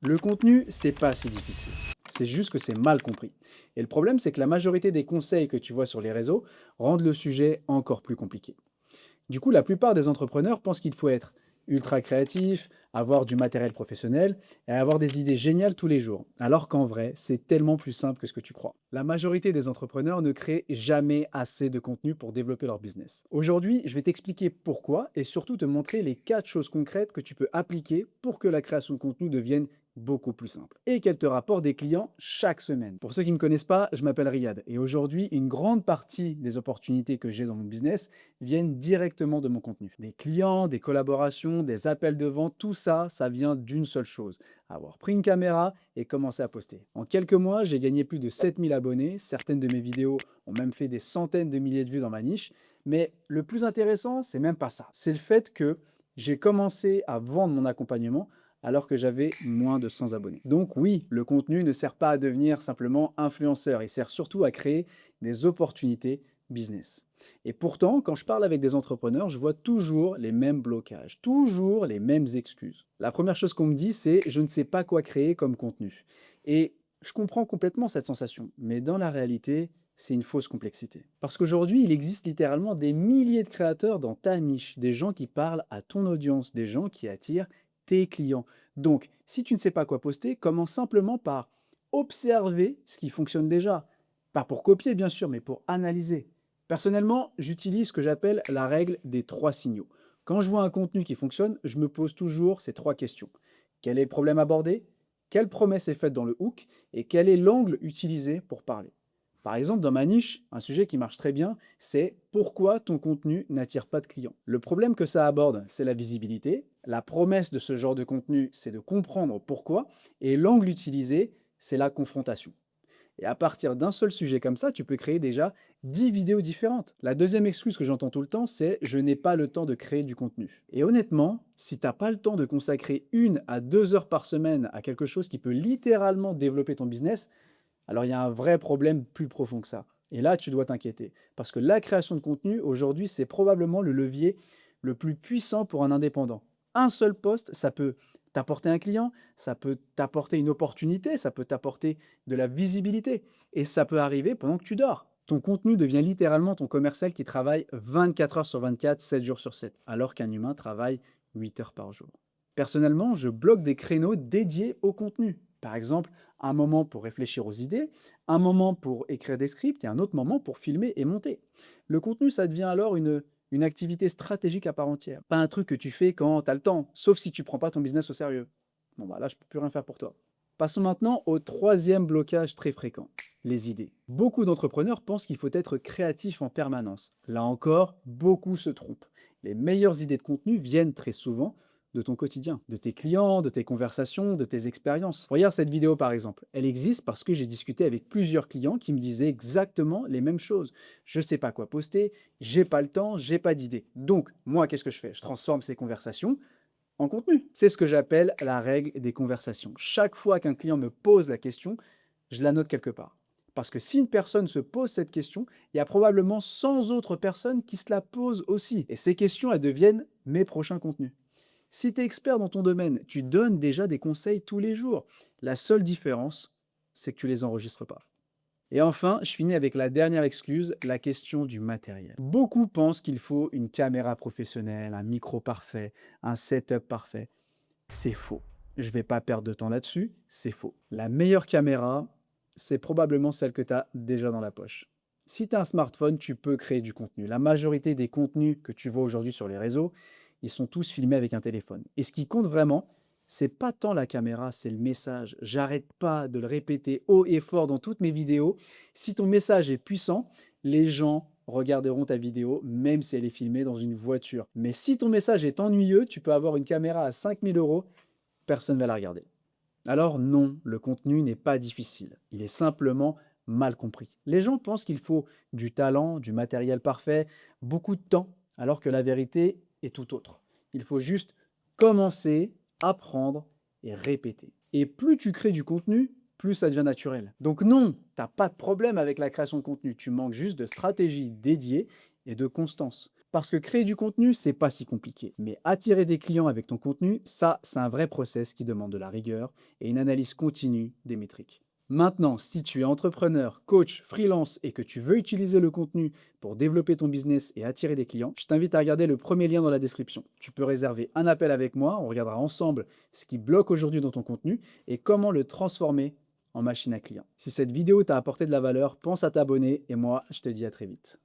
Le contenu, c'est pas si difficile. C'est juste que c'est mal compris. Et le problème, c'est que la majorité des conseils que tu vois sur les réseaux rendent le sujet encore plus compliqué. Du coup, la plupart des entrepreneurs pensent qu'il faut être ultra créatif, avoir du matériel professionnel et avoir des idées géniales tous les jours. Alors qu'en vrai, c'est tellement plus simple que ce que tu crois. La majorité des entrepreneurs ne créent jamais assez de contenu pour développer leur business. Aujourd'hui, je vais t'expliquer pourquoi et surtout te montrer les 4 choses concrètes que tu peux appliquer pour que la création de contenu devienne beaucoup plus simple et qu'elle te rapporte des clients chaque semaine. Pour ceux qui ne me connaissent pas, je m'appelle Riyad et aujourd'hui, une grande partie des opportunités que j'ai dans mon business viennent directement de mon contenu. Des clients, des collaborations, des appels de vente, tout ça, ça vient d'une seule chose, avoir pris une caméra et commencer à poster. En quelques mois, j'ai gagné plus de 7000 abonnés, certaines de mes vidéos ont même fait des centaines de milliers de vues dans ma niche, mais le plus intéressant, c'est même pas ça. C'est le fait que j'ai commencé à vendre mon accompagnement alors que j'avais moins de 100 abonnés. Donc oui, le contenu ne sert pas à devenir simplement influenceur, il sert surtout à créer des opportunités business. Et pourtant, quand je parle avec des entrepreneurs, je vois toujours les mêmes blocages, toujours les mêmes excuses. La première chose qu'on me dit, c'est je ne sais pas quoi créer comme contenu. Et je comprends complètement cette sensation, mais dans la réalité, c'est une fausse complexité. Parce qu'aujourd'hui, il existe littéralement des milliers de créateurs dans ta niche, des gens qui parlent à ton audience, des gens qui attirent tes clients. Donc, si tu ne sais pas quoi poster, commence simplement par observer ce qui fonctionne déjà. Pas pour copier, bien sûr, mais pour analyser. Personnellement, j'utilise ce que j'appelle la règle des 3 signaux. Quand je vois un contenu qui fonctionne, je me pose toujours ces 3 questions. Quel est le problème abordé? Quelle promesse est faite dans le hook? Et quel est l'angle utilisé pour parler? Par exemple, dans ma niche, un sujet qui marche très bien, c'est pourquoi ton contenu n'attire pas de clients. Le problème que ça aborde, c'est la visibilité. La promesse de ce genre de contenu, c'est de comprendre pourquoi. Et l'angle utilisé, c'est la confrontation. Et à partir d'un seul sujet comme ça, tu peux créer déjà 10 vidéos différentes. La deuxième excuse que j'entends tout le temps, c'est je n'ai pas le temps de créer du contenu. Et honnêtement, si tu n'as pas le temps de consacrer 1 à 2 heures par semaine à quelque chose qui peut littéralement développer ton business, alors il y a un vrai problème plus profond que ça. Et là, tu dois t'inquiéter. Parce que la création de contenu, aujourd'hui, c'est probablement le levier le plus puissant pour un indépendant. Un seul poste, ça peut t'apporter un client, ça peut t'apporter une opportunité, ça peut t'apporter de la visibilité. Et ça peut arriver pendant que tu dors. Ton contenu devient littéralement ton commercial qui travaille 24 heures sur 24, 7 jours sur 7, alors qu'un humain travaille 8 heures par jour. Personnellement, je bloque des créneaux dédiés au contenu. Par exemple, un moment pour réfléchir aux idées, un moment pour écrire des scripts et un autre moment pour filmer et monter. Le contenu, ça devient alors une activité stratégique à part entière. Pas un truc que tu fais quand tu as le temps, sauf si tu prends pas ton business au sérieux. Bon bah là, je peux plus rien faire pour toi. Passons maintenant au troisième blocage très fréquent, les idées. Beaucoup d'entrepreneurs pensent qu'il faut être créatif en permanence. Là encore, beaucoup se trompent. Les meilleures idées de contenu viennent très souvent de ton quotidien, de tes clients, de tes conversations, de tes expériences. Regarde cette vidéo par exemple. Elle existe parce que j'ai discuté avec plusieurs clients qui me disaient exactement les mêmes choses. Je ne sais pas quoi poster, j'ai pas le temps, j'ai pas d'idée. Donc, moi, qu'est-ce que je fais? Je transforme ces conversations en contenu. C'est ce que j'appelle la règle des conversations. Chaque fois qu'un client me pose la question, je la note quelque part. Parce que si une personne se pose cette question, il y a probablement 100 autres personnes qui se la posent aussi. Et ces questions, elles deviennent mes prochains contenus. Si tu es expert dans ton domaine, tu donnes déjà des conseils tous les jours. La seule différence, c'est que tu les enregistres pas. Et enfin, je finis avec la dernière excuse, la question du matériel. Beaucoup pensent qu'il faut une caméra professionnelle, un micro parfait, un setup parfait. C'est faux. Je ne vais pas perdre de temps là-dessus, c'est faux. La meilleure caméra, c'est probablement celle que tu as déjà dans la poche. Si tu as un smartphone, tu peux créer du contenu. La majorité des contenus que tu vois aujourd'hui sur les réseaux, ils sont tous filmés avec un téléphone. Et ce qui compte vraiment, c'est pas tant la caméra, c'est le message. J'arrête pas de le répéter haut et fort dans toutes mes vidéos. Si ton message est puissant, les gens regarderont ta vidéo, même si elle est filmée dans une voiture. Mais si ton message est ennuyeux, tu peux avoir une caméra à 5000 euros, personne ne va la regarder. Alors non, le contenu n'est pas difficile. Il est simplement mal compris. Les gens pensent qu'il faut du talent, du matériel parfait, beaucoup de temps, alors que la vérité est tout autre. Il faut juste commencer, apprendre et répéter. Et plus tu crées du contenu, plus ça devient naturel. Donc non, tu n'as pas de problème avec la création de contenu. Tu manques juste de stratégie dédiée et de constance. Parce que créer du contenu, c'est pas si compliqué. Mais attirer des clients avec ton contenu, ça, c'est un vrai process qui demande de la rigueur et une analyse continue des métriques. Maintenant, si tu es entrepreneur, coach, freelance et que tu veux utiliser le contenu pour développer ton business et attirer des clients, je t'invite à regarder le premier lien dans la description. Tu peux réserver un appel avec moi, on regardera ensemble ce qui bloque aujourd'hui dans ton contenu et comment le transformer en machine à clients. Si cette vidéo t'a apporté de la valeur, pense à t'abonner et moi, je te dis à très vite.